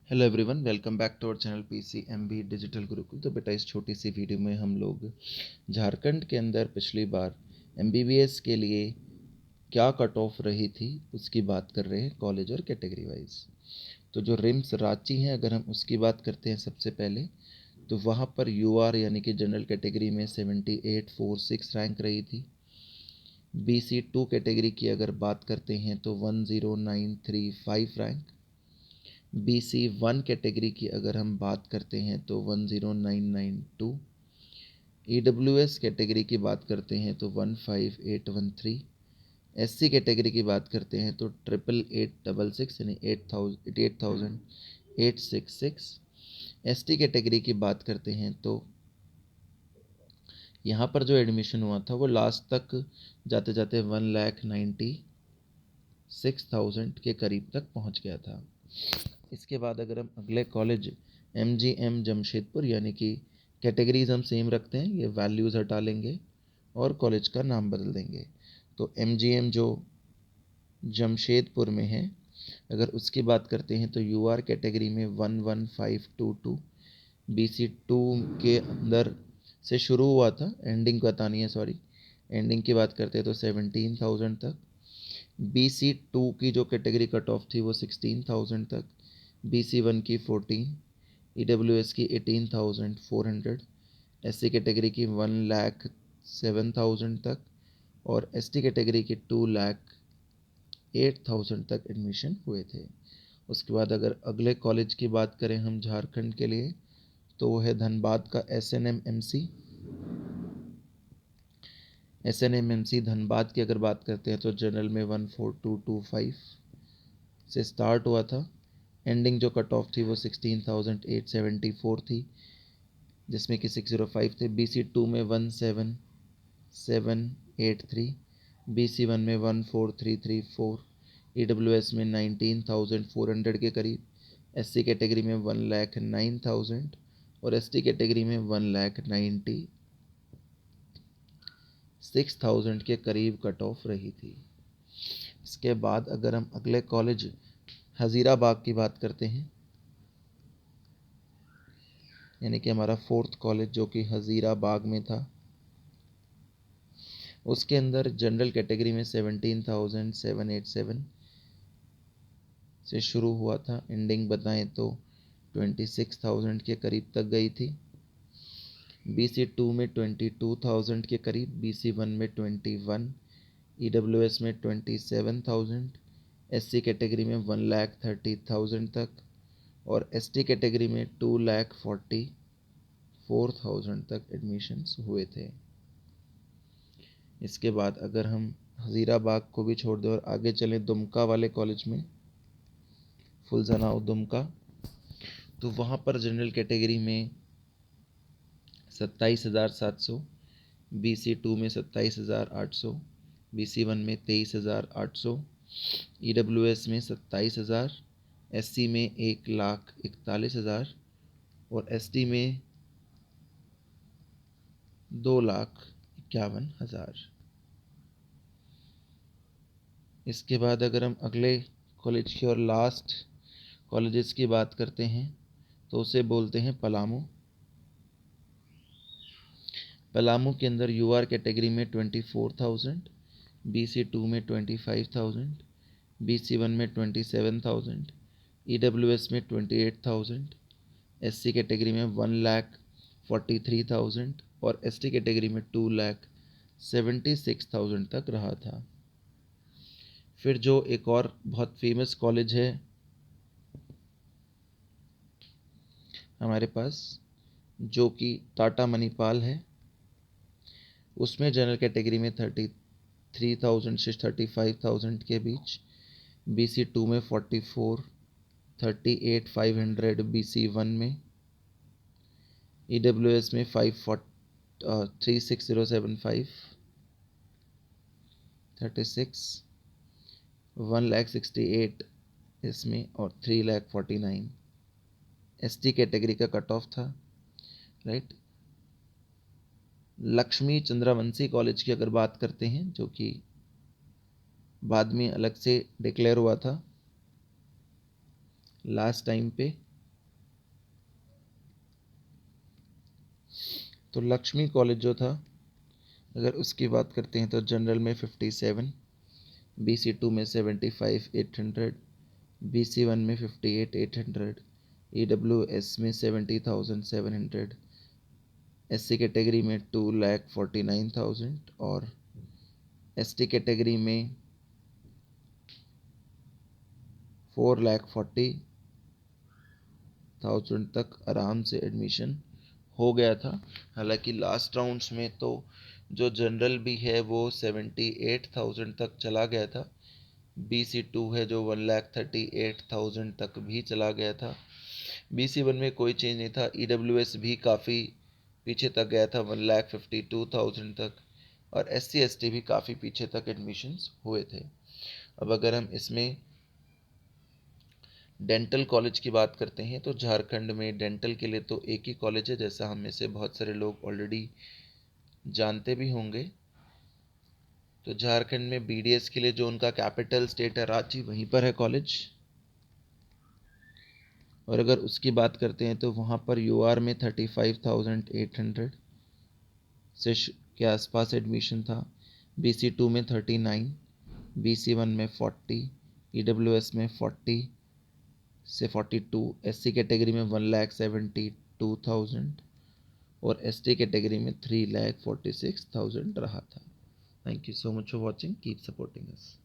Hello everyone, welcome back to our channel PCMB digital Gurukul. तो बेटा, इस छोटी सी वीडियो में हम लोग झारखंड के अंदर पिछली बार MBBS के लिए क्या कट ऑफ रही थी उसकी बात कर रहे हैं, कॉलेज और कैटेगरी वाइज। तो जो रिम्स रांची हैं, अगर हम उसकी बात करते हैं सबसे पहले, तो वहाँ पर UR यानी कि जनरल कैटेगरी में 7846 रैंक रही थी। BC2 कैटेगरी की अगर बात करते हैं तो 10935 रैंक। BC1 कैटेगरी की अगर हम बात करते हैं तो 10992। EWS कैटेगरी की बात करते हैं तो 15813। SC कैटेगरी की बात करते हैं तो 8866 यानी 8866। ST कैटेगरी की बात करते हैं तो यहाँ पर जो एडमिशन हुआ था वो लास्ट तक जाते जाते 1,96,000 के करीब तक पहुँच गया था। इसके बाद अगर हम अगले कॉलेज MGM जमशेदपुर, यानी कि कैटेगरीज हम सेम रखते हैं, ये वैल्यूज़ हटा लेंगे और कॉलेज का नाम बदल देंगे। तो MGM जो जमशेदपुर में है, अगर उसकी बात करते हैं तो UR कैटेगरी में 11522। BC2 के अंदर से शुरू हुआ था, एंडिंग बतानी है, सॉरी, एंडिंग की बात करते हैं तो 17,000 तक। BC2 की जो कैटेगरी कट ऑफ थी वो 16,000 तक। BC1 की 14, EWS की 18,400, SC कैटेगरी की 1,07,000 तक और ST कैटेगरी की 2,08,000 तक एडमिशन हुए थे। उसके बाद अगर अगले कॉलेज की बात करें हम झारखंड के लिए, तो वो है धनबाद का SNMMC धनबाद की अगर बात करते हैं तो जनरल में 14225 से स्टार्ट हुआ था। एंडिंग जो कट ऑफ थी वो 16,874 थी, जिसमें कि 605 थे। BC2 में 17783, BC1 में 14334, EWS में 19,400 के करीब, SC कैटेगरी में 1,09,000 और ST कैटेगरी में 1,96,000 के करीब कट ऑफ रही थी। इसके बाद अगर हम अगले कॉलेज हज़ीराबाग की बात करते हैं, यानी कि हमारा फोर्थ कॉलेज जो कि हज़ीराबाग में था, उसके अंदर जनरल कैटेगरी में 17,787 से शुरू हुआ था। एंडिंग बताएं तो 26,000 के करीब तक गई थी। BC2 में 22,000 के करीब, BC1 में 21, EWS में 27,000, SC कैटेगरी में 1,30,000 तक और ST कैटेगरी में 2,44,000 तक एडमिशन्स हुए थे। इसके बाद अगर हम हज़ीराबाग को भी छोड़ दें और आगे चलें दुमका वाले कॉलेज में, फुलजनाओ दुमका, तो वहाँ पर जनरल कैटेगरी में 27,700, BC2 में 27,800, BC1 में 23,800, EWS में 27,000, SC में 1,41,000 और ST में 2,51,000। इसके बाद अगर हम अगले कॉलेज की और लास्ट कॉलेजेस की बात करते हैं तो उसे बोलते हैं पलामू। पलामू के अंदर UR कैटेगरी में 24,000, BC2 में 25,000, BC1 में 27,000, EWS में 28,000, SC कैटेगरी में 1,43,000 और ST कैटेगरी में 2,76,000 तक रहा था। फिर जो एक और बहुत फेमस कॉलेज है हमारे पास, जो कि टाटा मणिपाल है, उसमें जनरल कैटेगरी में 33,000 से 35,000 के बीच, BC2 में 44, 38,500 BC1 में, EWS में 36,075, 36, 1,68 इसमें और 3,49 ST कैटेगरी का कट ऑफ था, राइट। लक्ष्मी चंद्रवंशी कॉलेज की अगर बात करते हैं, जो कि बाद में अलग से डिक्लेयर हुआ था लास्ट टाइम पे, तो लक्ष्मी कॉलेज जो था, अगर उसकी बात करते हैं तो जनरल में 57, BC2 में 75,800, BC1 में 58,800, EWS में 70,700, SC कैटेगरी में 2,49,000 और ST कैटेगरी में 4,40,000 तक आराम से एडमिशन हो गया था। हालांकि लास्ट राउंड्स में तो जो जनरल भी है वो 78,000 तक चला गया था, BC2 है जो 1,38,000 तक भी चला गया था, BC1 में कोई चेंज नहीं था, EWS भी काफ़ी पीछे तक गया था 1,52,000 तक, और SC ST भी काफ़ी पीछे तक एडमिशन्स हुए थे। अब अगर हम इसमें डेंटल कॉलेज की बात करते हैं तो झारखंड में डेंटल के लिए तो एक ही कॉलेज है, जैसा हम में से बहुत सारे लोग ऑलरेडी जानते भी होंगे। तो झारखंड में BDS के लिए जो उनका कैपिटल स्टेट है रांची, वहीं पर है कॉलेज। और अगर उसकी बात करते हैं तो वहाँ पर UR में 35,800 से के आसपास एडमिशन था, BC2 में 39, BC1 में 40, EWS में 40 से 42, SC कैटेगरी में 1,72,000 और ST कैटेगरी में 3,46,000 रहा था। Thank you so much for watching, keep supporting us.